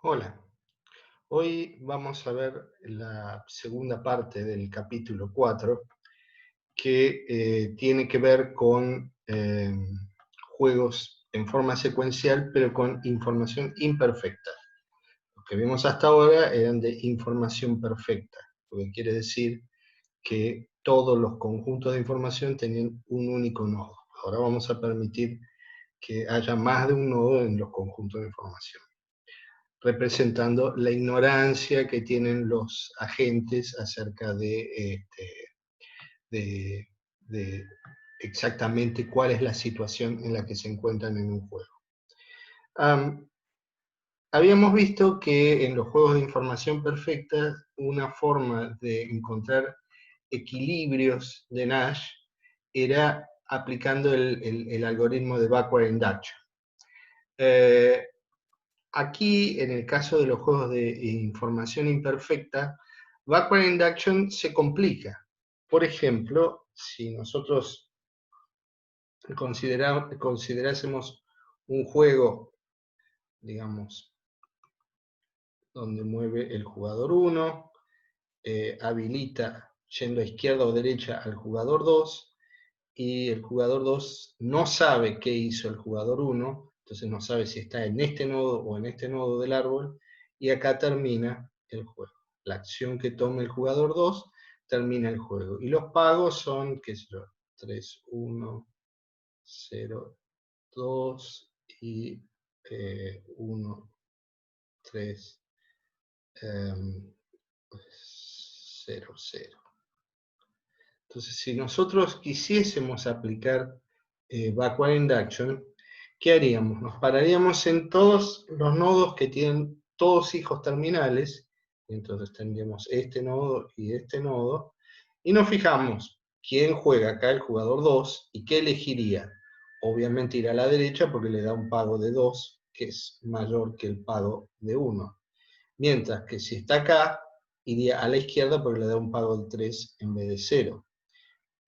Hola, hoy vamos a ver la segunda parte del capítulo 4 que tiene que ver con juegos en forma secuencial pero con información imperfecta. Los que vimos hasta ahora eran de información perfecta, lo que quiere decir que todos los conjuntos de información tenían un único nodo. Ahora vamos a permitir que haya más de un nodo en los conjuntos de información, representando la ignorancia que tienen los agentes acerca de, de exactamente cuál es la situación en la que se encuentran en un juego. Habíamos visto que en los juegos de información perfecta una forma de encontrar equilibrios de Nash era aplicando el algoritmo de backward induction. Aquí, en el caso de los juegos de información imperfecta, backward induction se complica. Por ejemplo, si nosotros considerásemos un juego, digamos, donde mueve el jugador 1, habilita yendo a izquierda o derecha al jugador 2, y el jugador 2 no sabe qué hizo el jugador 1, entonces no sabe si está en este nodo o en este nodo del árbol, y acá termina el juego. La acción que tome el jugador 2 termina el juego. Y los pagos son, qué sé yo, 3, 1, 0, 2 y 1, 3, 0, 0. Entonces, si nosotros quisiésemos aplicar backward induction, ¿qué haríamos? Nos pararíamos en todos los nodos que tienen todos hijos terminales, entonces tendríamos este nodo, y nos fijamos quién juega acá, el jugador 2, y qué elegiría. Obviamente irá a la derecha porque le da un pago de 2, que es mayor que el pago de 1. Mientras que si está acá, iría a la izquierda porque le da un pago de 3 en vez de 0.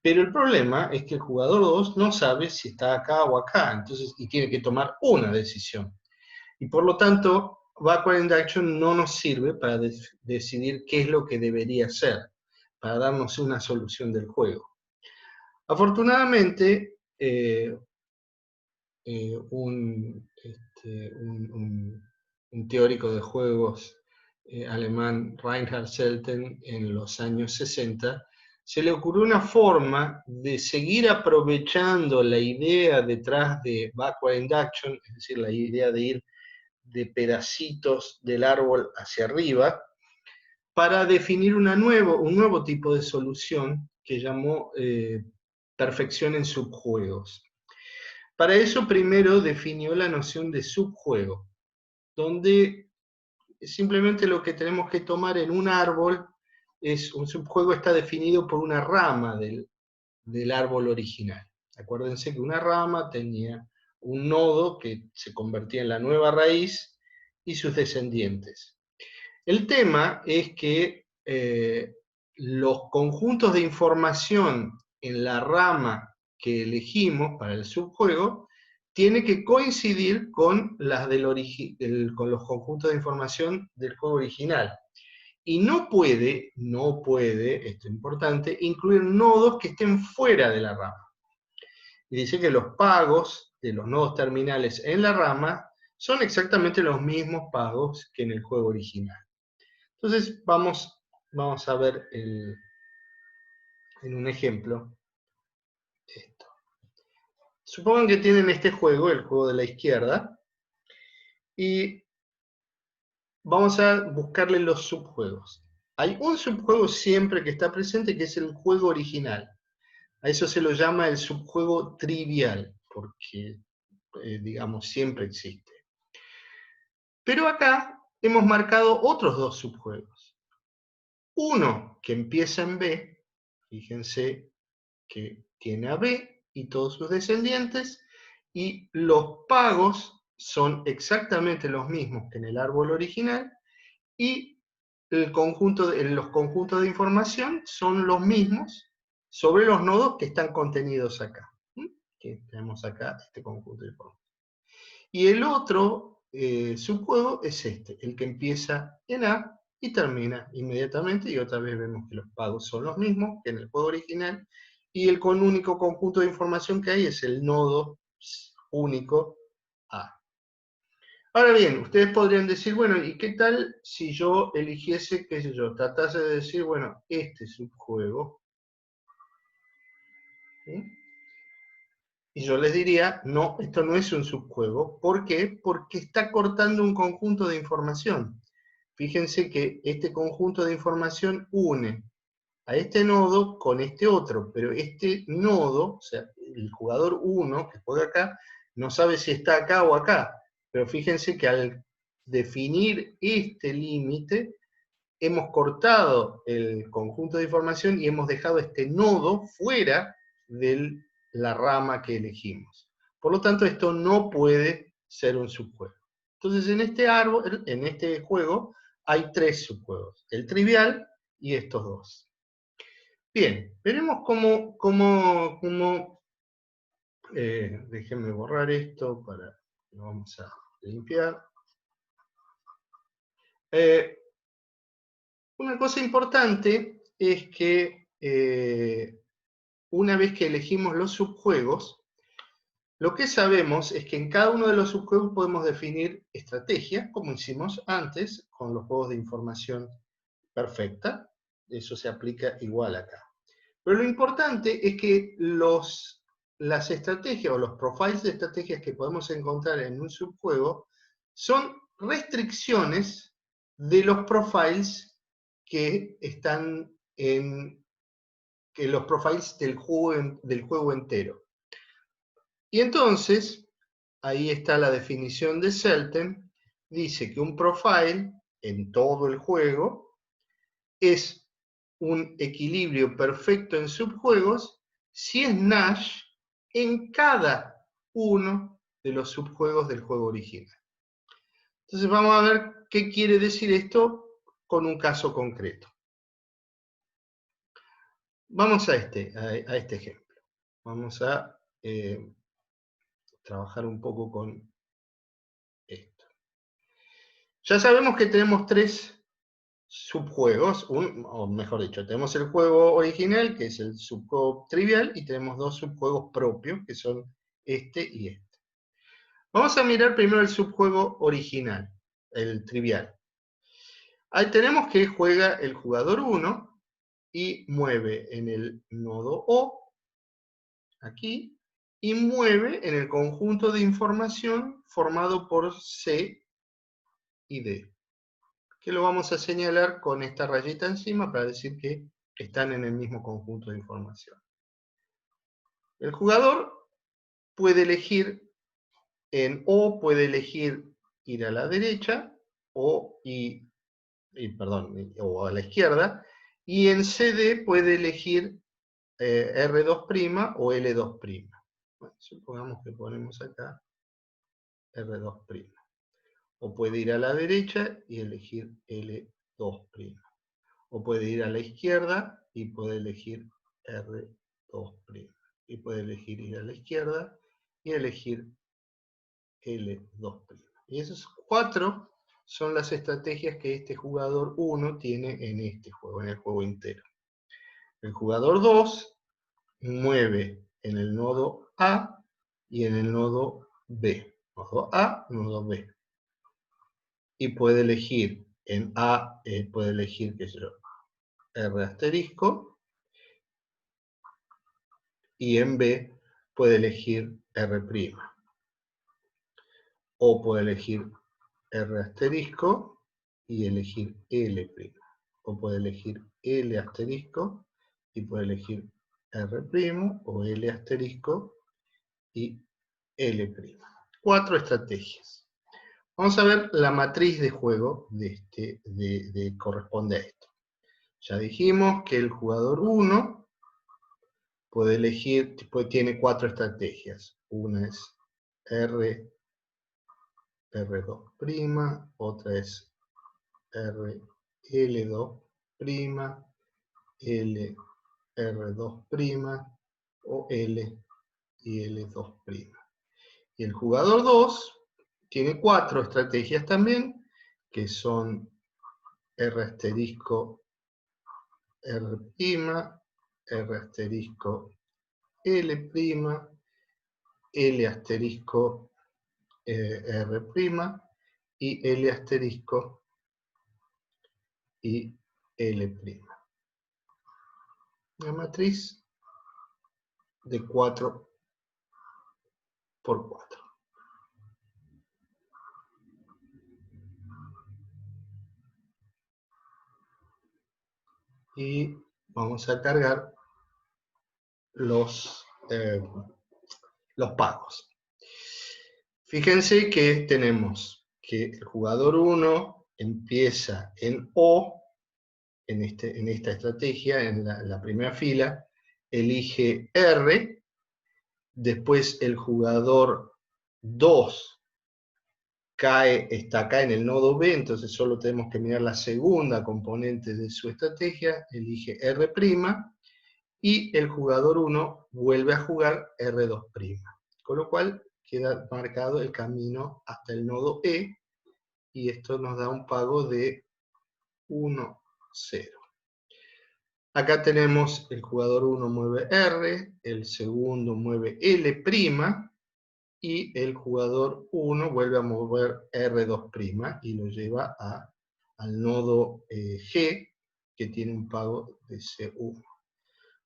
Pero el problema es que el jugador 2 no sabe si está acá o acá, entonces, y tiene que tomar una decisión. Y por lo tanto, backward induction no nos sirve para decidir qué es lo que debería hacer, para darnos una solución del juego. Afortunadamente, un teórico de juegos alemán, Reinhard Selten, en los años 60, se le ocurrió una forma de seguir aprovechando la idea detrás de backward induction, es decir, la idea de ir de pedacitos del árbol hacia arriba, para definir un nuevo tipo de solución que llamó perfección en subjuegos. Para eso primero definió la noción de subjuego, donde simplemente lo que tenemos que tomar en un árbol es un subjuego está definido por una rama del árbol original. Acuérdense que una rama tenía un nodo que se convertía en la nueva raíz y sus descendientes. El tema es que los conjuntos de información en la rama que elegimos para el subjuego tiene que coincidir con, con los conjuntos de información del juego original. Y no puede, esto es importante, incluir nodos que estén fuera de la rama. Y dice que los pagos de los nodos terminales en la rama son exactamente los mismos pagos que en el juego original. Entonces vamos a ver en un ejemplo esto. Supongan que tienen este juego, el juego de la izquierda, y vamos a buscarle los subjuegos. Hay un subjuego siempre que está presente, que es el juego original. A eso se lo llama el subjuego trivial, porque, digamos, siempre existe. Pero acá hemos marcado otros dos subjuegos. Uno que empieza en B, fíjense que tiene a B y todos sus descendientes, y los pagos son exactamente los mismos que en el árbol original, y los conjuntos de información son los mismos sobre los nodos que están contenidos acá. Que tenemos acá este conjunto de información. Y el otro subjuego es este, el que empieza en A y termina inmediatamente, y otra vez vemos que los pagos son los mismos que en el juego original, y el único conjunto de información que hay es el nodo único A. Ahora bien, ustedes podrían decir, bueno, ¿y qué tal si yo eligiese, qué sé yo, tratase de decir, bueno, este subjuego, ¿sí? Y yo les diría, no, esto no es un subjuego. ¿Por qué? Porque está cortando un conjunto de información. Fíjense que este conjunto de información une a este nodo con este otro, pero este nodo, o sea, el jugador 1 que juega acá, no sabe si está acá o acá. Pero fíjense que al definir este límite, hemos cortado el conjunto de información y hemos dejado este nodo fuera de la rama que elegimos. Por lo tanto, esto no puede ser un subjuego. Entonces, en este árbol, en este juego, hay tres subjuegos: el trivial y estos dos. Bien, veremos déjenme borrar esto para, lo vamos a limpiar. Una cosa importante es que una vez que elegimos los subjuegos, lo que sabemos es que en cada uno de los subjuegos podemos definir estrategias, como hicimos antes con los juegos de información perfecta. Eso se aplica igual acá. Pero lo importante es que las estrategias o los profiles de estrategias que podemos encontrar en un subjuego son restricciones de los profiles que están los profiles del juego entero. Y entonces, ahí está la definición de Selten, dice que un profile en todo el juego es un equilibrio perfecto en subjuegos si es Nash en cada uno de los subjuegos del juego original. Entonces vamos a ver qué quiere decir esto con un caso concreto. Vamos a este ejemplo. Vamos a trabajar un poco con esto. Ya sabemos que tenemos tres subjuegos, o mejor dicho, tenemos el juego original, que es el subjuego trivial, y tenemos dos subjuegos propios, que son este y este. Vamos a mirar primero el subjuego original, el trivial. Ahí tenemos que juega el jugador 1 y mueve en el nodo O, aquí, y mueve en el conjunto de información formado por C y D, que lo vamos a señalar con esta rayita encima para decir que están en el mismo conjunto de información. El jugador puede elegir en O, puede elegir ir a la derecha o a la izquierda, y en CD puede elegir R2' o L2'. Bueno, supongamos que ponemos acá R2'. O puede ir a la derecha y elegir L2'. O puede ir a la izquierda y puede elegir R2'. Y puede elegir ir a la izquierda y elegir L2'. Y esos cuatro son las estrategias que este jugador 1 tiene en este juego, en el juego entero. El jugador 2 mueve en el nodo A y en el nodo B. Nodo A, nodo B. Y puede elegir en A, puede elegir, qué sé yo, R asterisco, y en B puede elegir R'. O puede elegir R asterisco y elegir L'. O puede elegir L asterisco y puede elegir R' o L asterisco y L'. Cuatro estrategias. Vamos a ver la matriz de juego corresponde a esto. Ya dijimos que el jugador 1 puede elegir, tiene cuatro estrategias. Una es R2', otra es L2', L, R2' o L y L2'. Y el jugador 2 tiene 4 estrategias también, que son R asterisco R', R asterisco L', L asterisco R' y L asterisco y L'. Una matriz de 4 por 4. Y vamos a cargar los pagos. Fíjense que tenemos que el jugador 1 empieza en O, en esta estrategia, en la primera fila, elige R, después el jugador 2 está acá en el nodo B, entonces solo tenemos que mirar la segunda componente de su estrategia, elige R', y el jugador 1 vuelve a jugar R2', con lo cual queda marcado el camino hasta el nodo E, y esto nos da un pago de 1, 0. Acá tenemos el jugador 1 mueve R, el segundo mueve L', y el jugador 1 vuelve a mover R2' y lo lleva al nodo G, que tiene un pago de C1.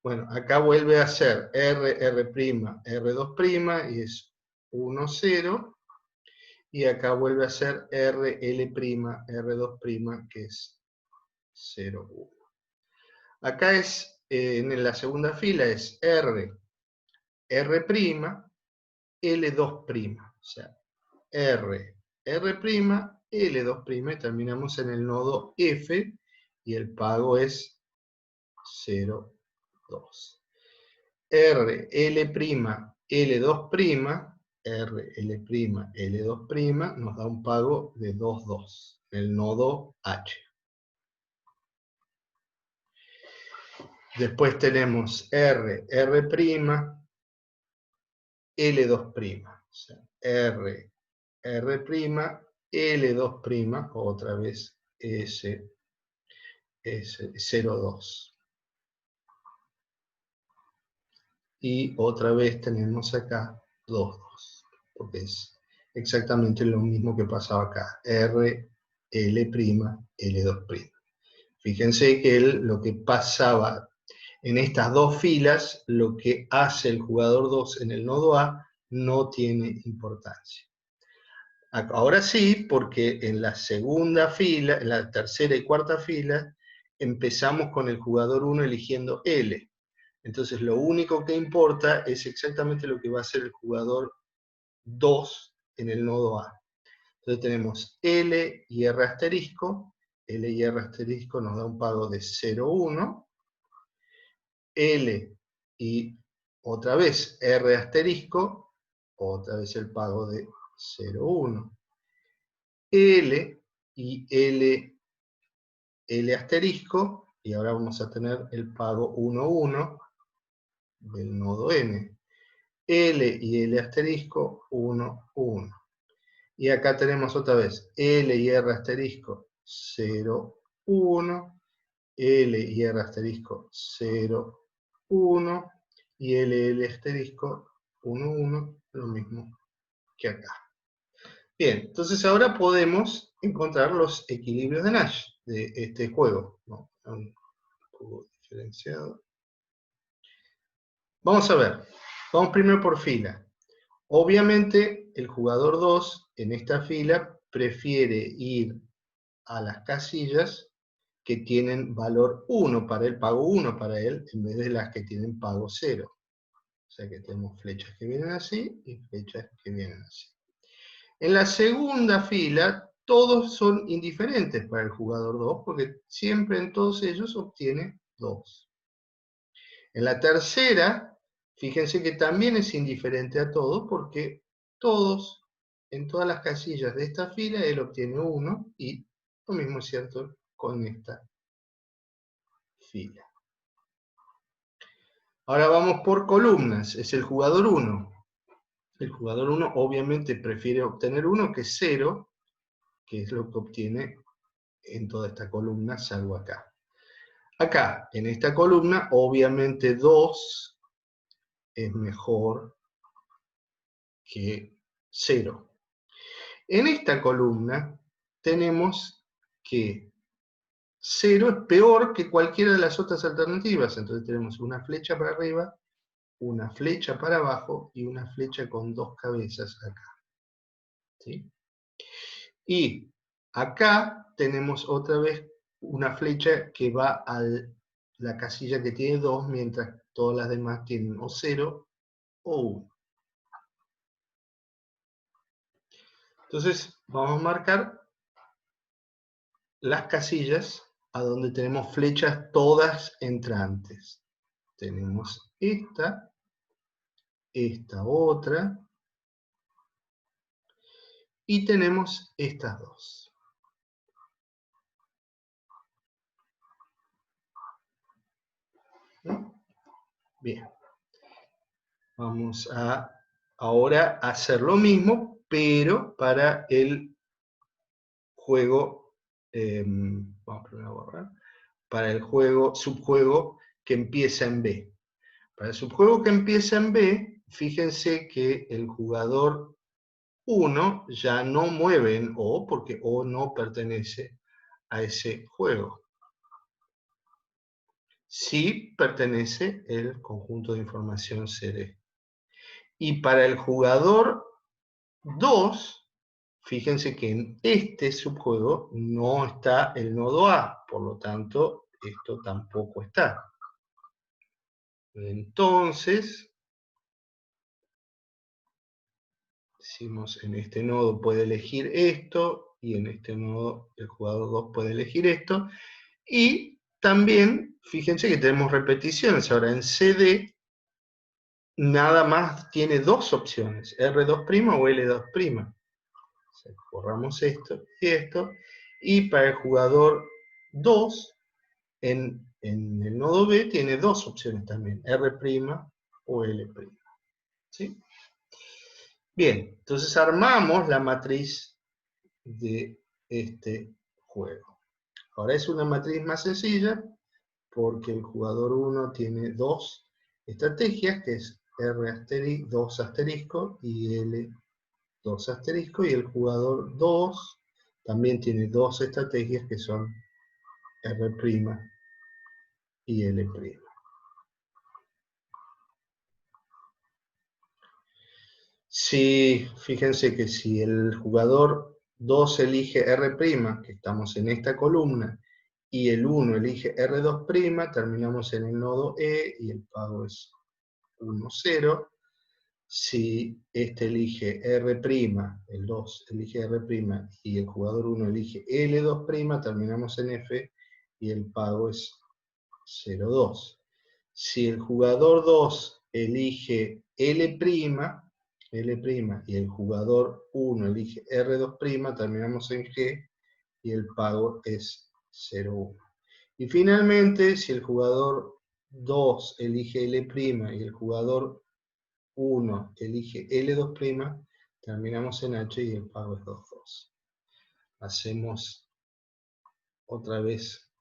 Bueno, acá vuelve a ser R', R2', y es 1, 0. Y acá vuelve a ser R, L', R2', que es 0, 1. Acá es, en la segunda fila es R, R', L2'. O sea, R, R', L2', y terminamos en el nodo F, y el pago es 0, 2. R, L', L2', R, L', L2', nos da un pago de 2, 2, el nodo H. Después tenemos R, R', L2'. O sea, R, R', L2', otra vez S, 0, 2. Y otra vez tenemos acá 2, 2, porque es exactamente lo mismo que pasaba acá, R, L', L2'. Fíjense que lo que pasaba en estas dos filas, lo que hace el jugador 2 en el nodo A no tiene importancia. Ahora sí, porque en la segunda fila, en la tercera y cuarta fila, empezamos con el jugador 1 eligiendo L. Entonces lo único que importa es exactamente lo que va a hacer el jugador 2 en el nodo A. Entonces tenemos L y R asterisco. L y R asterisco nos da un pago de 0, 1. L y otra vez R asterisco, otra vez el pago de 0, 1. L y L asterisco, y ahora vamos a tener el pago 1, 1 del nodo N. L y L asterisco, 1, 1. Y acá tenemos otra vez L y R asterisco, 0, 1. L y R asterisco, 0, 1. Y L asterisco, 1, 1. Lo mismo que acá. Bien, entonces ahora podemos encontrar los equilibrios de Nash de este juego, ¿no? Un poco diferenciado. Vamos a ver. Vamos primero por fila. Obviamente, el jugador 2 en esta fila prefiere ir a las casillas que tienen valor 1 para él, pago 1 para él, en vez de las que tienen pago 0. O sea que tenemos flechas que vienen así y flechas que vienen así. En la segunda fila, todos son indiferentes para el jugador 2, porque siempre en todos ellos obtiene 2. En la tercera, fíjense que también es indiferente a todos, porque todos, en todas las casillas de esta fila, él obtiene 1, y lo mismo es cierto con esta fila. Ahora vamos por columnas, es el jugador 1. El jugador 1 obviamente prefiere obtener 1 que 0, que es lo que obtiene en toda esta columna, salvo acá. Acá, en esta columna, obviamente 2 es mejor que 0. En esta columna tenemos que 0 es peor que cualquiera de las otras alternativas. Entonces tenemos una flecha para arriba, una flecha para abajo y una flecha con 2 cabezas acá. ¿Sí? Y acá tenemos otra vez una flecha que va a la casilla que tiene 2, mientras todas las demás tienen o 0 o 1. Entonces vamos a marcar las casillas a donde tenemos flechas todas entrantes. Tenemos esta otra, y tenemos estas dos. Bien. Vamos a ahora hacer lo mismo, pero para el juego, vamos a borrar, para el subjuego que empieza en B. Para el subjuego que empieza en B, fíjense que el jugador 1 ya no mueve en O, porque O no pertenece a ese juego. Sí pertenece el conjunto de información CD. Y para el jugador 2, fíjense que en este subjuego no está el nodo A, por lo tanto, esto tampoco está. Entonces, decimos, en este nodo puede elegir esto, y en este nodo el jugador 2 puede elegir esto, y también, fíjense que tenemos repeticiones. Ahora en CD, nada más tiene dos opciones, R2' o L2'. O sea, borramos esto y esto, y para el jugador 2, en el nodo B tiene dos opciones también, R' o L'. ¿Sí? Bien, entonces armamos la matriz de este juego. Ahora es una matriz más sencilla porque el jugador 1 tiene dos estrategias, que es R', 2 asterisco y L 2 asterisco, y el jugador 2 también tiene dos estrategias que son R' y L'. Si, fíjense que si el jugador 2 elige R', que estamos en esta columna, y el 1 elige R2', terminamos en el nodo E y el pago es 1, 0. Si este elige R', el 2 elige R', y el jugador 1 elige L2', terminamos en F y el pago es 0, 2. Si el jugador 2 elige L', y el jugador 1 elige R2', terminamos en G y el pago es 0, 1. Y finalmente, si el jugador 2 elige L' y el jugador 1 elige L2', terminamos en H y el pago es 2, 2. Hacemos otra vez,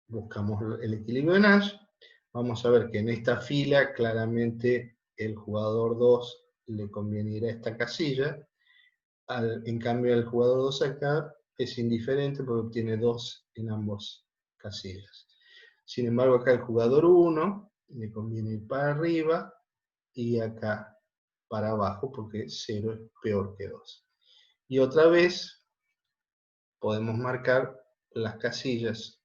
buscamos el equilibrio de Nash. Vamos a ver que en esta fila claramente el jugador 2 le conviene ir a esta casilla. En cambio al jugador 2 acá es indiferente porque obtiene 2 en ambos casillas. Sin embargo acá el jugador 1 le conviene ir para arriba y acá para abajo porque 0 es peor que 2. Y otra vez podemos marcar las casillas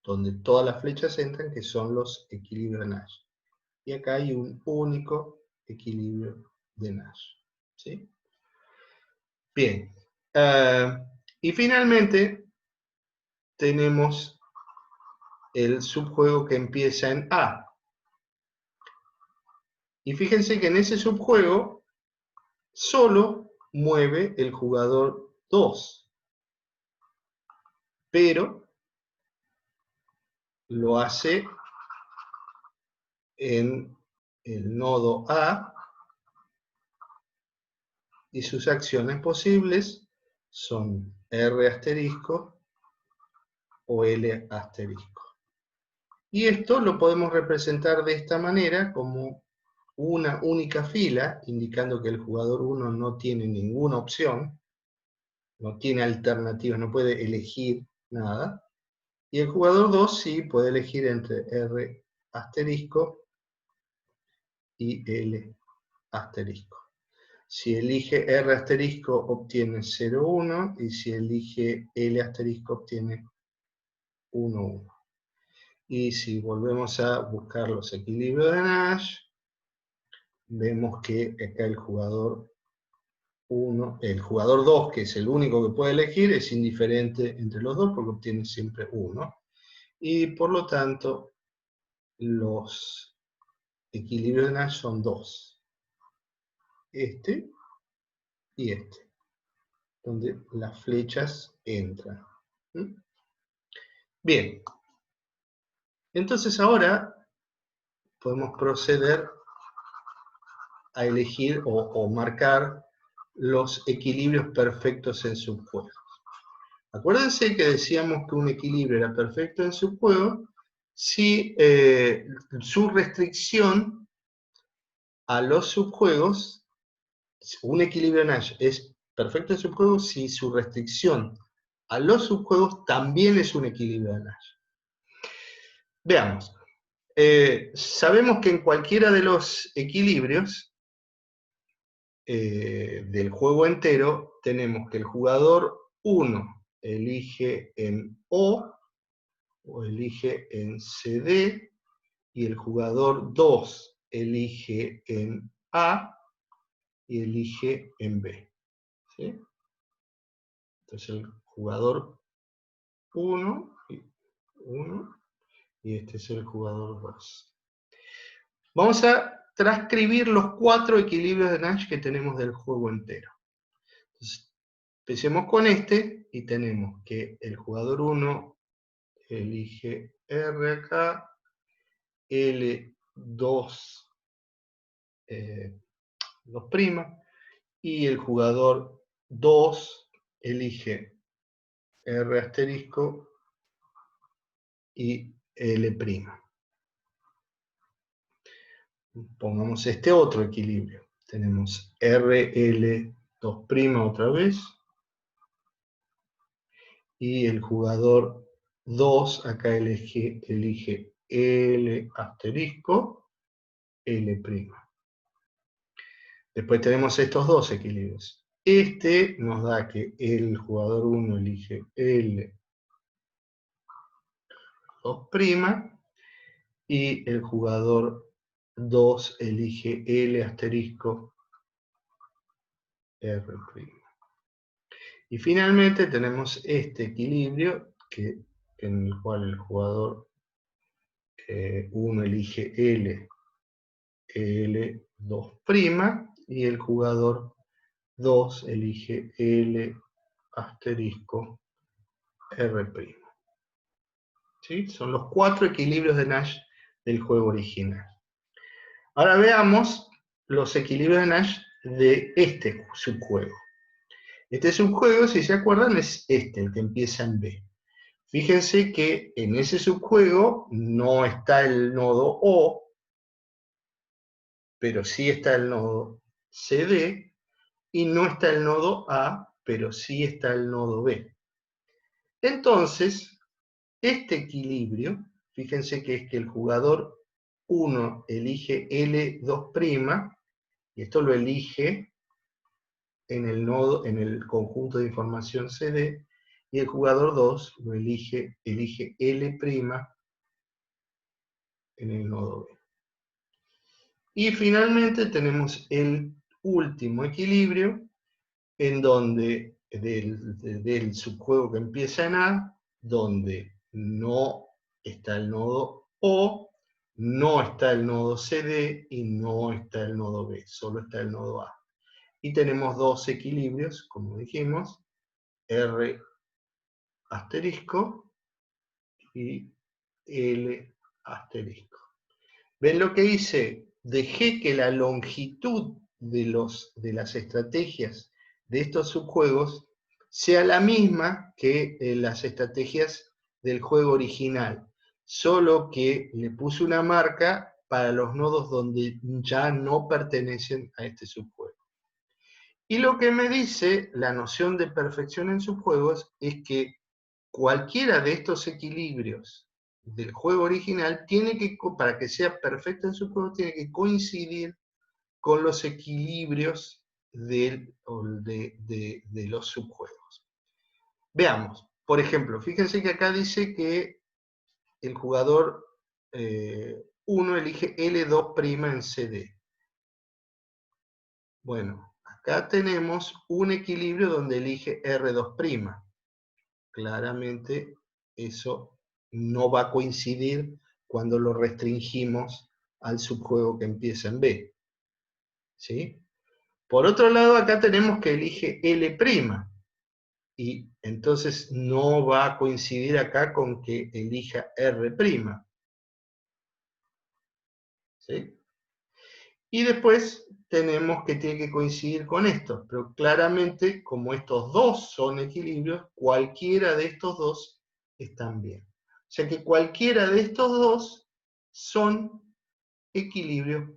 donde todas las flechas entran, que son los equilibrios de Nash. Y acá hay un único equilibrio de Nash. ¿Sí? Bien. Y finalmente tenemos el subjuego que empieza en A. Y fíjense que en ese subjuego solo mueve el jugador 2. Pero lo hace en el nodo A y sus acciones posibles son R asterisco o L asterisco. Y esto lo podemos representar de esta manera como una única fila, indicando que el jugador 1 no tiene ninguna opción, no tiene alternativas, no puede elegir nada. Y el jugador 2 sí puede elegir entre R asterisco y L asterisco. Si elige R asterisco obtiene 0, 1, y si elige L asterisco obtiene 1, 1. Y si volvemos a buscar los equilibrios de Nash, vemos que acá el jugador 2, que es el único que puede elegir, es indiferente entre los dos porque obtiene siempre 1. Y por lo tanto, los equilibrios de Nash son 2. Este y este, donde las flechas entran. ¿Mm? Bien, entonces ahora podemos proceder a elegir o marcar los equilibrios perfectos en subjuegos. Acuérdense que decíamos que un equilibrio era perfecto en subjuego si su restricción a los subjuegos, un equilibrio Nash es perfecto en subjuegos si su restricción a los subjuegos también es un equilibrio de Nash. Veamos. Sabemos que en cualquiera de los equilibrios del juego entero tenemos que el jugador 1 elige en O elige en CD y el jugador 2 elige en A y elige en B. ¿Sí? Entonces el jugador 1 y este es el jugador 2. Vamos a transcribir los 4 equilibrios de Nash que tenemos del juego entero. Entonces, empecemos con este y tenemos que el jugador 1 elige R acá, L2, 2', y el jugador 2 elige R asterisco y L'. Pongamos este otro equilibrio. Tenemos RL2' otra vez. Y el jugador 2 acá elige L asterisco, L'. Después tenemos estos dos equilibrios. Este nos da que el jugador 1 elige L2' y el jugador 2 elige L asterisco R'. Y finalmente tenemos este equilibrio en el cual el jugador 1 elige L2' y el jugador 2 elige L asterisco R'. ¿Sí? Son los 4 equilibrios de Nash del juego original. Ahora veamos los equilibrios de Nash de este subjuego. Este subjuego, si se acuerdan, es este, el que empieza en B. Fíjense que en ese subjuego no está el nodo O, pero sí está el nodo CD, y no está el nodo A, pero sí está el nodo B. Entonces, este equilibrio, fíjense que es que el jugador 1 elige L2', y esto lo elige en el nodo, en el conjunto de información CD, y el jugador 2 lo elige L' en el nodo B. Y finalmente tenemos el último equilibrio, en donde del subjuego que empieza en A, donde no está el nodo O, no está el nodo CD y no está el nodo B, solo está el nodo A. Y tenemos dos equilibrios, como dijimos, R asterisco y L asterisco. ¿Ven lo que hice? Dejé que la longitud de las estrategias de estos subjuegos sea la misma que las estrategias del juego original, solo que le puse una marca para los nodos donde ya no pertenecen a este subjuego. Y lo que me dice la noción de perfección en subjuegos es que cualquiera de estos equilibrios del juego original tiene que, para que sea perfecto en subjuegos, tiene que coincidir con los equilibrios de los subjuegos. Veamos, por ejemplo, fíjense que acá dice que el jugador 1 elige L2' en CD. Bueno, acá tenemos un equilibrio donde elige R2'. Claramente eso no va a coincidir cuando lo restringimos al subjuego que empieza en B. ¿Sí? Por otro lado, acá tenemos que elige L', y entonces no va a coincidir acá con que elija R'. ¿Sí? Y después tenemos que tiene que coincidir con esto, pero claramente, como estos dos son equilibrios, cualquiera de estos dos están bien. O sea que cualquiera de estos dos son equilibrios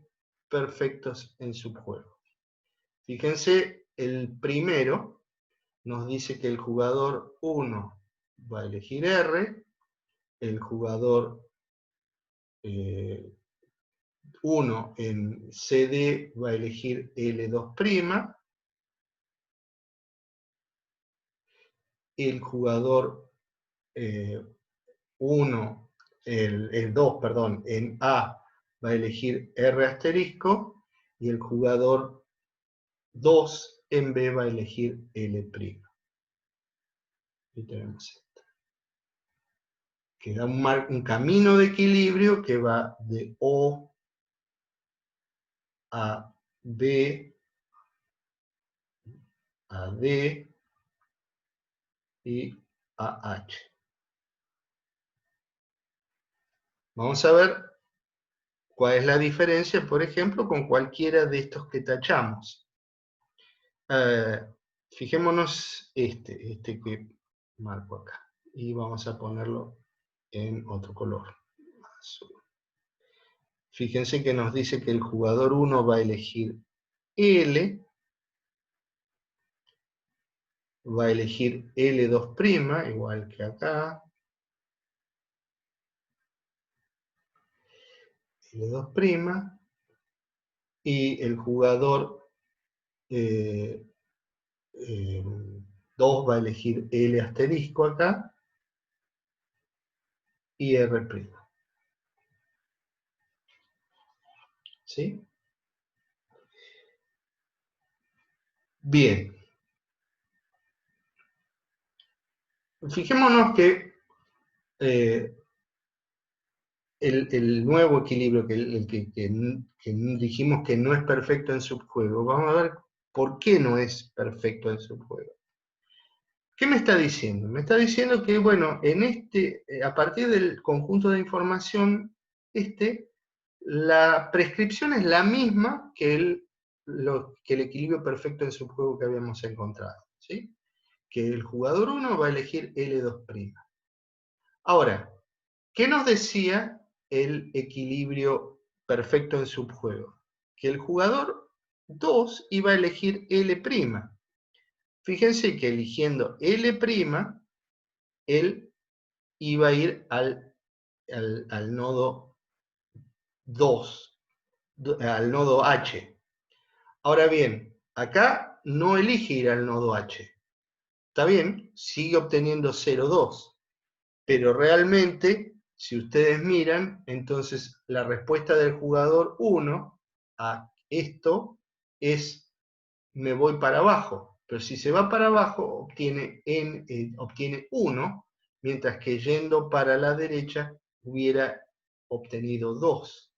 perfectos en subjuego. Fíjense, el primero nos dice que el jugador 1 va a elegir R, el jugador 1 en CD va a elegir L2', el jugador 1, el 2, perdón, en A va a elegir R asterisco, y el jugador 2 en B va a elegir L'. Y tenemos esto. Queda un camino de equilibrio que va de O a B, a D y a H. Vamos a ver cuál es la diferencia, por ejemplo, con cualquiera de estos que tachamos. Fijémonos este que marco acá, y vamos a ponerlo en otro color, azul. Fíjense que nos dice que el jugador 1 va a elegir L, va a elegir L2', igual que acá, L2', y el jugador 2 va a elegir L asterisco acá, y R'. ¿Sí? Bien. Fijémonos que el nuevo equilibrio, que dijimos que no es perfecto en subjuego, vamos a ver por qué no es perfecto en subjuego. ¿Qué me está diciendo? Me está diciendo que, bueno, a partir del conjunto de información, la prescripción es la misma que el equilibrio perfecto en subjuego que habíamos encontrado, ¿sí? Que el jugador 1 va a elegir L2'. Ahora, ¿qué nos decía el equilibrio perfecto en subjuego? Que el jugador 2 iba a elegir L'. Fíjense que eligiendo L', él iba a ir al nodo 2, al nodo H. Ahora bien, acá no elige ir al nodo H. Está bien, sigue obteniendo 0,2. Pero realmente, si ustedes miran, entonces la respuesta del jugador 1 a esto es: me voy para abajo. Pero si se va para abajo, obtiene 1, mientras que yendo para la derecha hubiera obtenido 2.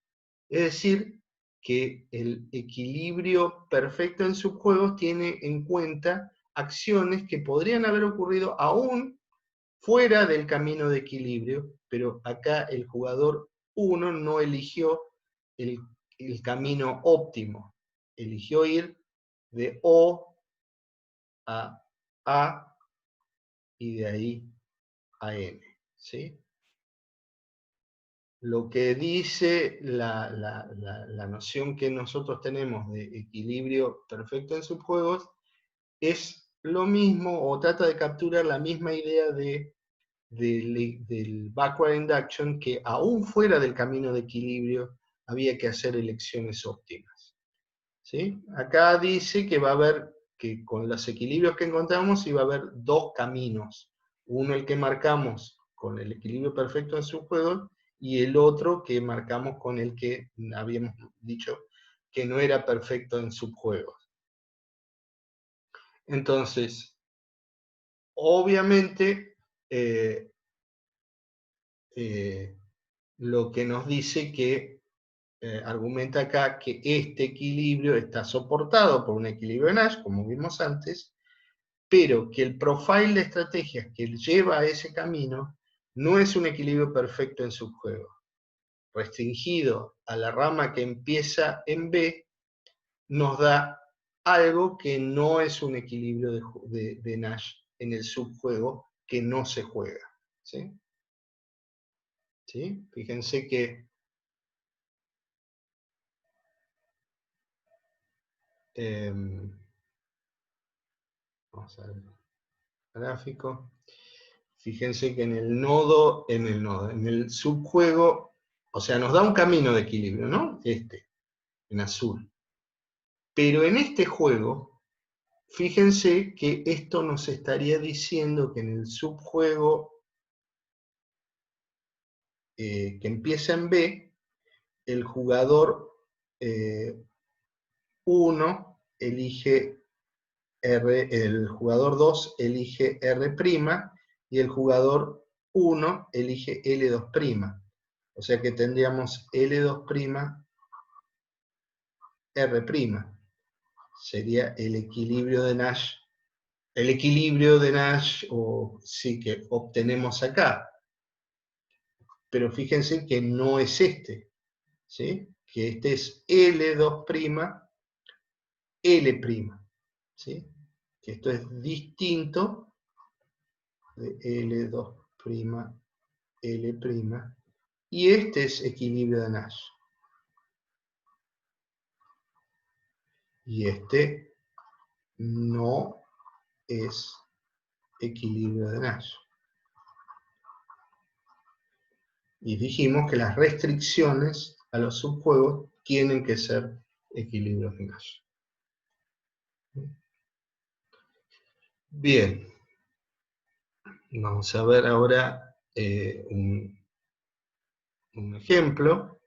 Es decir, que el equilibrio perfecto en subjuegos tiene en cuenta acciones que podrían haber ocurrido aún fuera del camino de equilibrio, pero acá el jugador 1 no eligió el camino óptimo. eligió ir de O a A y de ahí a N, ¿sí? Lo que dice la noción que nosotros tenemos de equilibrio perfecto en subjuegos es lo mismo, o trata de capturar la misma idea del backward induction, que aún fuera del camino de equilibrio había que hacer elecciones óptimas, ¿sí? Acá dice que va a haber, que con los equilibrios que encontramos iba a haber dos caminos. Uno el que marcamos con el equilibrio perfecto en subjuegos, y el otro que marcamos con el que habíamos dicho que no era perfecto en subjuegos. Entonces, obviamente, lo que nos dice que argumenta acá que este equilibrio está soportado por un equilibrio de Nash, como vimos antes, pero que el profile de estrategias que lleva a ese camino no es un equilibrio perfecto en subjuego. Restringido a la rama que empieza en B, nos da algo que no es un equilibrio de Nash en el subjuego que no se juega, ¿sí? ¿Sí? Fíjense que vamos a ver el gráfico. Fíjense que en el subjuego, o sea, nos da un camino de equilibrio, ¿no? En azul. Pero en este juego, fíjense que esto nos estaría diciendo que en el subjuego que empieza en B, el jugador 1 elige R, el jugador 2 elige R' y el jugador 1 elige L2'. O sea que tendríamos L2', R'. Sería el equilibrio de Nash. El equilibrio de Nash, o sí, que obtenemos acá. Pero fíjense que no es este, ¿sí? Que este es L2', L', ¿sí? Que esto es distinto de L2', L', y este es equilibrio de Nash. Y este no es equilibrio de Nash. Y dijimos que las restricciones a los subjuegos tienen que ser equilibrios de Nash. Bien, vamos a ver ahora un ejemplo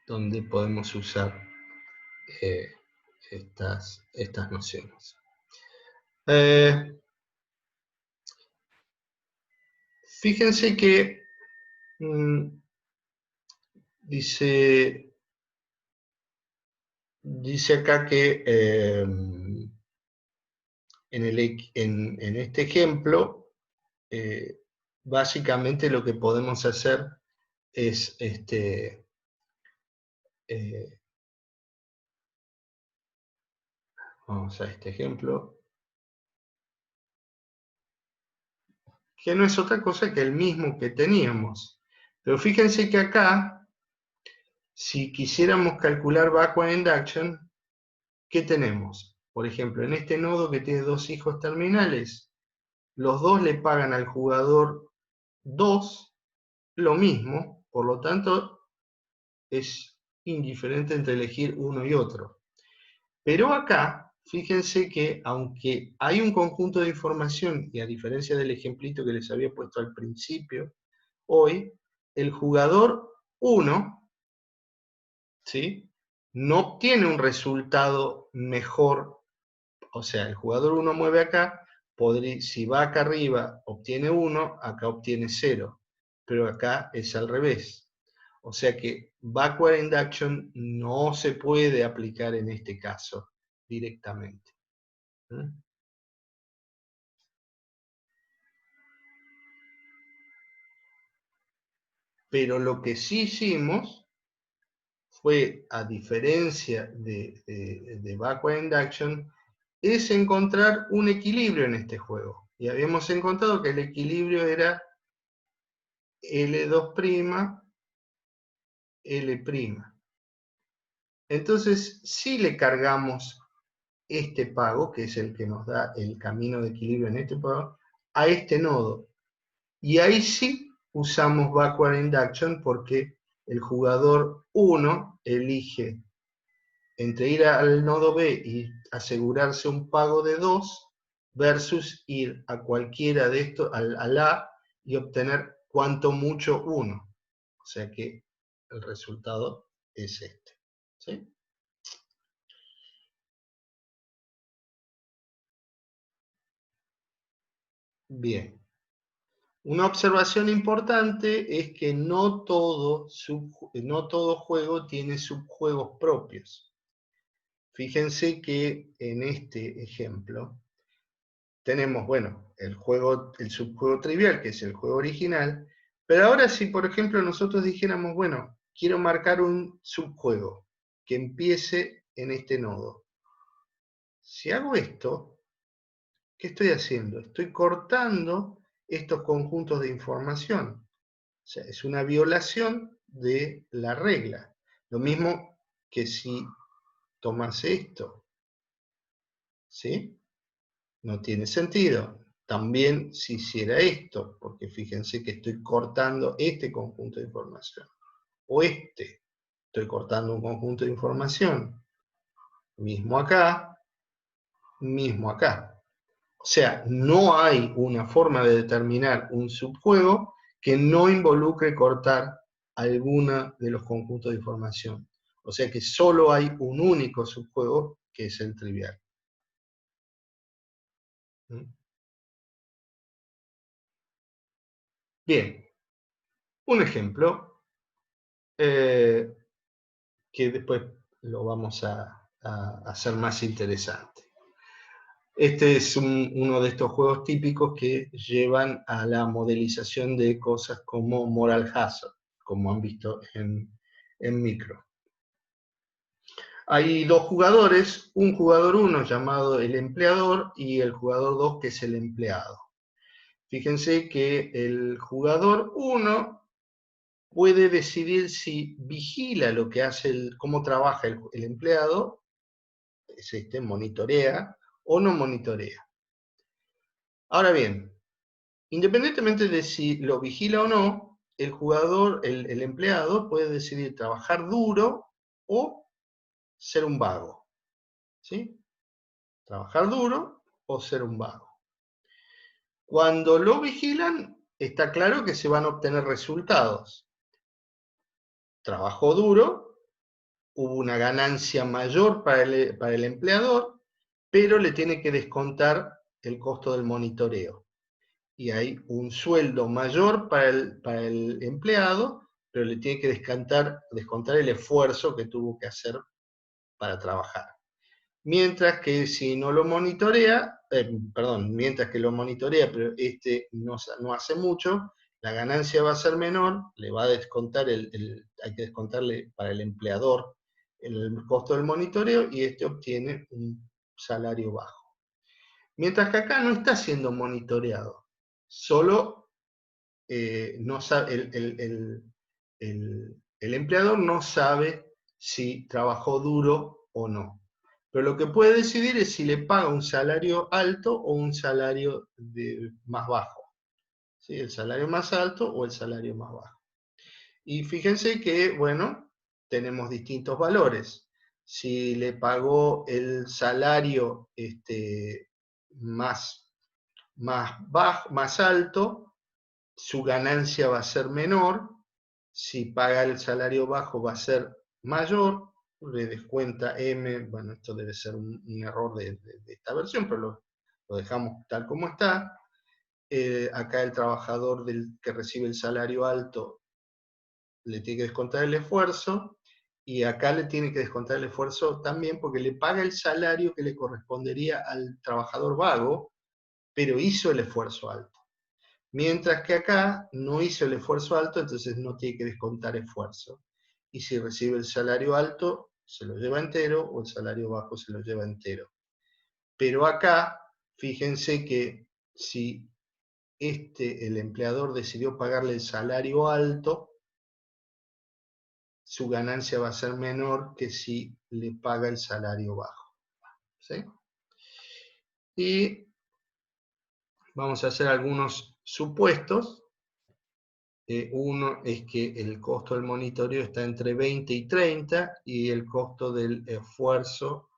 donde podemos usar estas nociones. Fíjense que dice acá que en este ejemplo, básicamente lo que podemos hacer es vamos a este ejemplo, que no es otra cosa que el mismo que teníamos. Pero fíjense que acá, si quisiéramos calcular backward induction, ¿qué tenemos? Por ejemplo, en este nodo que tiene dos hijos terminales, los dos le pagan al jugador 2 lo mismo, por lo tanto es indiferente entre elegir uno y otro. Pero acá, fíjense que aunque hay un conjunto de información, y a diferencia del ejemplito que les había puesto al principio, hoy, el jugador 1, ¿sí?, no obtiene un resultado mejor. O sea, el jugador 1 mueve acá, si va acá arriba obtiene 1, acá obtiene 0, pero acá es al revés. O sea que backward induction no se puede aplicar en este caso directamente. Pero lo que sí hicimos fue, a diferencia de Backward Induction, es encontrar un equilibrio en este juego. Y habíamos encontrado que el equilibrio era L2', L'. Entonces, si le cargamos este pago, que es el que nos da el camino de equilibrio en este pago, a este nodo. Y ahí sí usamos Backward Induction porque el jugador 1 elige entre ir al nodo B y asegurarse un pago de 2 versus ir a cualquiera de estos, al A, y obtener cuanto mucho 1. O sea que el resultado es este. ¿Sí? Bien. Una observación importante es que no todo juego tiene subjuegos propios. Fíjense que en este ejemplo tenemos, bueno, el subjuego trivial, que es el juego original, pero ahora si, por ejemplo, nosotros dijéramos, bueno, quiero marcar un subjuego que empiece en este nodo. Si hago esto, ¿qué estoy haciendo? Estoy cortando estos conjuntos de información. O sea, es una violación de la regla. Lo mismo que si tomas esto, ¿sí? No tiene sentido. También si hiciera esto, porque fíjense que estoy cortando este conjunto de información. O este, estoy cortando un conjunto de información. Mismo acá, mismo acá. O sea, no hay una forma de determinar un subjuego que no involucre cortar alguna de los conjuntos de información. O sea que solo hay un único subjuego, que es el trivial. ¿Mm? Bien, un ejemplo que después lo vamos a hacer más interesante. Este es uno de estos juegos típicos que llevan a la modelización de cosas como moral hazard, como han visto en micro. Hay dos jugadores, un jugador 1 llamado el empleador y el jugador 2 que es el empleado. Fíjense que el jugador 1 puede decidir si vigila lo que hace, cómo trabaja el empleado, es monitorea o no monitorea. Ahora bien, independientemente de si lo vigila o no, el jugador, el empleado, puede decidir trabajar duro o ser un vago. ¿Sí? Trabajar duro o ser un vago. Cuando lo vigilan, está claro que se van a obtener resultados. Trabajó duro, hubo una ganancia mayor para el empleador, pero le tiene que descontar el costo del monitoreo. Y hay un sueldo mayor para el empleado, pero le tiene que descontar el esfuerzo que tuvo que hacer para trabajar. Mientras que si no lo monitorea, mientras que lo monitorea, pero este no hace mucho, la ganancia va a ser menor, le va a descontar hay que descontarle para el empleador el costo del monitoreo y este obtiene un salario bajo. Mientras que acá no está siendo monitoreado, solo no sabe, el empleador no sabe si trabajó duro o no. Pero lo que puede decidir es si le paga un salario alto o un salario más bajo. ¿Sí? El salario más alto o el salario más bajo. Y fíjense que, bueno, tenemos distintos valores. Si le pagó el salario más bajo, más alto, su ganancia va a ser menor. Si paga el salario bajo va a ser mayor, le descuenta M, bueno, esto debe ser un error de esta versión, pero lo dejamos tal como está. Acá el trabajador que recibe el salario alto le tiene que descontar el esfuerzo, y acá le tiene que descontar el esfuerzo también porque le paga el salario que le correspondería al trabajador vago, pero hizo el esfuerzo alto. Mientras que acá no hizo el esfuerzo alto, entonces no tiene que descontar esfuerzo. y si recibe el salario alto, se lo lleva entero, o el salario bajo se lo lleva entero. Pero acá, fíjense que si el empleador decidió pagarle el salario alto, su ganancia va a ser menor que si le paga el salario bajo. ¿Sí? Y vamos a hacer algunos supuestos. Uno es que el costo del monitoreo está entre 20 y 30 y el costo del esfuerzo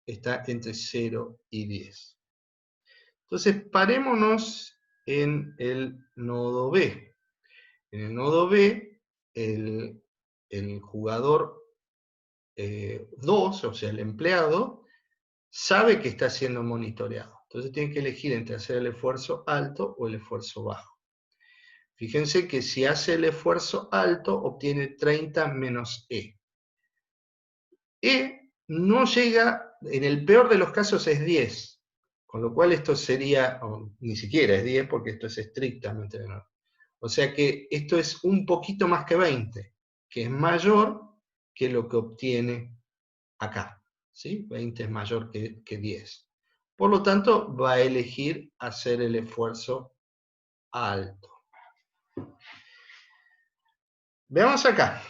está entre 0 y 10. Entonces, parémonos en el nodo B. En el nodo B, el jugador 2, o sea, el empleado, sabe que está siendo monitoreado. Entonces tiene que elegir entre hacer el esfuerzo alto o el esfuerzo bajo. Fíjense que si hace el esfuerzo alto, obtiene 30 menos E. E no llega, en el peor de los casos es 10, con lo cual esto sería, ni siquiera es 10 porque esto es estrictamente menor. O sea que esto es un poquito más que 20, que es mayor que lo que obtiene acá. ¿Sí? 20 es mayor que 10. Por lo tanto, va a elegir hacer el esfuerzo alto. Veamos acá.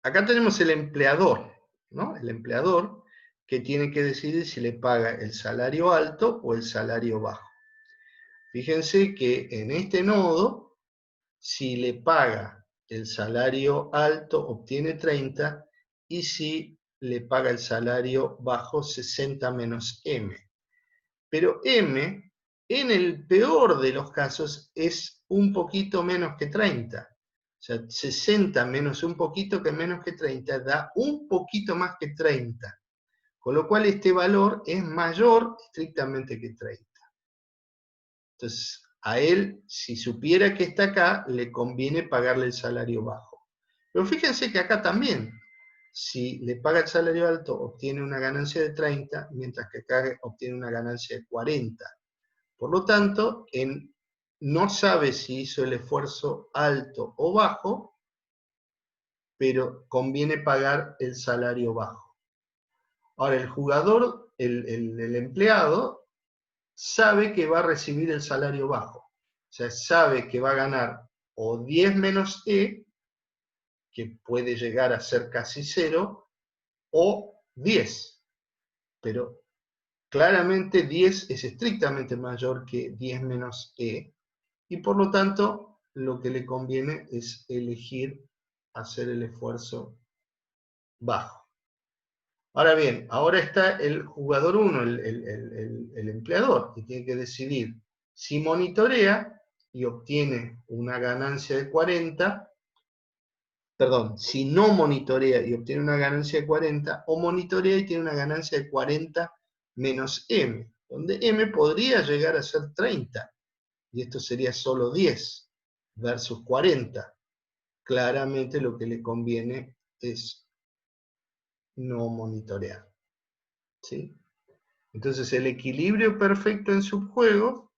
Acá tenemos el empleador, ¿no? El empleador que tiene que decidir si le paga el salario alto o el salario bajo. Fíjense que en este nodo, si le paga el salario alto, obtiene 30, y si le paga el salario bajo, 60 menos M. Pero M, en el peor de los casos, es un poquito menos que 30. O sea, 60 menos un poquito que menos que 30 da un poquito más que 30. Con lo cual este valor es mayor estrictamente que 30. Entonces, a él, si supiera que está acá, le conviene pagarle el salario bajo. Pero fíjense que acá también, si le paga el salario alto, obtiene una ganancia de 30, mientras que acá obtiene una ganancia de 40. Por lo tanto, no sabe si hizo el esfuerzo alto o bajo, pero conviene pagar el salario bajo. Ahora, el jugador, el empleado, sabe que va a recibir el salario bajo. O sea, sabe que va a ganar o 10 menos E, que puede llegar a ser casi 0, o 10. Pero claramente 10 es estrictamente mayor que 10 menos E, y por lo tanto lo que le conviene es elegir hacer el esfuerzo bajo. Ahora bien, ahora está el jugador 1, el empleador, y tiene que decidir si monitorea y obtiene una ganancia de 40, perdón, si no monitorea y obtiene una ganancia de 40, o monitorea y tiene una ganancia de 40 menos M, donde M podría llegar a ser 30, y esto sería solo 10 versus 40. Claramente lo que le conviene es no monitorear. ¿Sí? Entonces el equilibrio perfecto en subjuegos,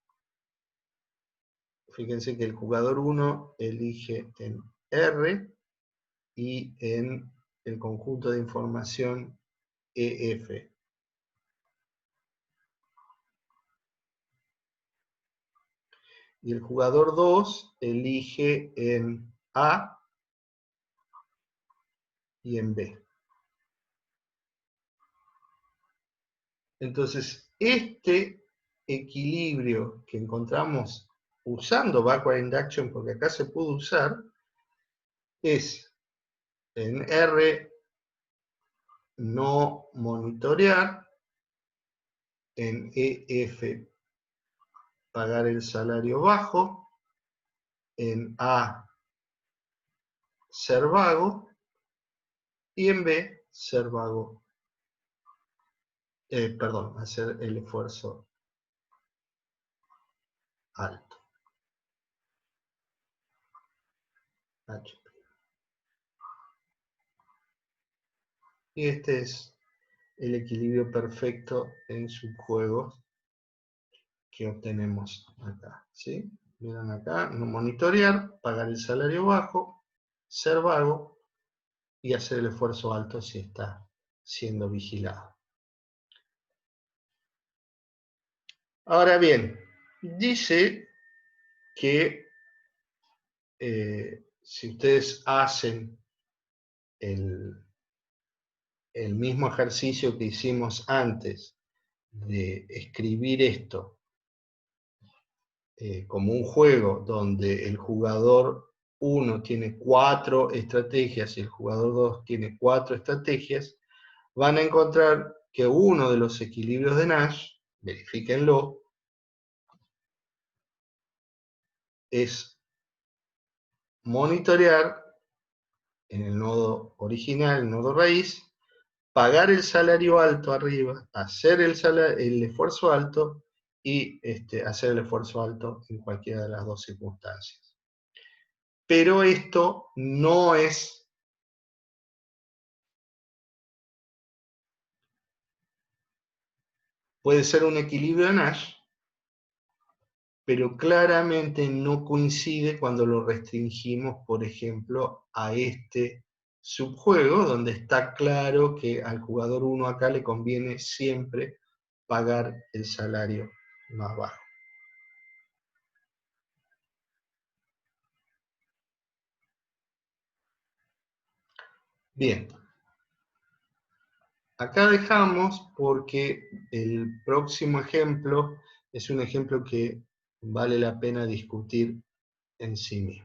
fíjense que el jugador 1 elige en R y en el conjunto de información EF. Y el jugador 2 elige en A y en B. Entonces, este equilibrio que encontramos usando backward induction, porque acá se pudo usar, es en R no monitorear, en EF pagar el salario bajo, en A ser vago y en B ser vago, perdón, hacer el esfuerzo alto. H. Y este es el equilibrio perfecto en subjuegos que obtenemos acá, ¿sí? Miren acá, no monitorear, pagar el salario bajo, ser vago y hacer el esfuerzo alto si está siendo vigilado. Ahora bien, dice que si ustedes hacen el mismo ejercicio que hicimos antes de escribir esto como un juego donde el jugador 1 tiene 4 estrategias y el jugador 2 tiene 4 estrategias, van a encontrar que uno de los equilibrios de Nash, verifíquenlo, es monitorear en el nodo original, el nodo raíz, pagar el salario alto arriba, hacer el esfuerzo alto y hacer el esfuerzo alto en cualquiera de las dos circunstancias. Pero esto no es puede ser un equilibrio de Nash, pero claramente no coincide cuando lo restringimos, por ejemplo, a este subjuego, donde está claro que al jugador 1 acá le conviene siempre pagar el salario más bajo. Bien, acá dejamos porque el próximo ejemplo es un ejemplo que vale la pena discutir en sí mismo.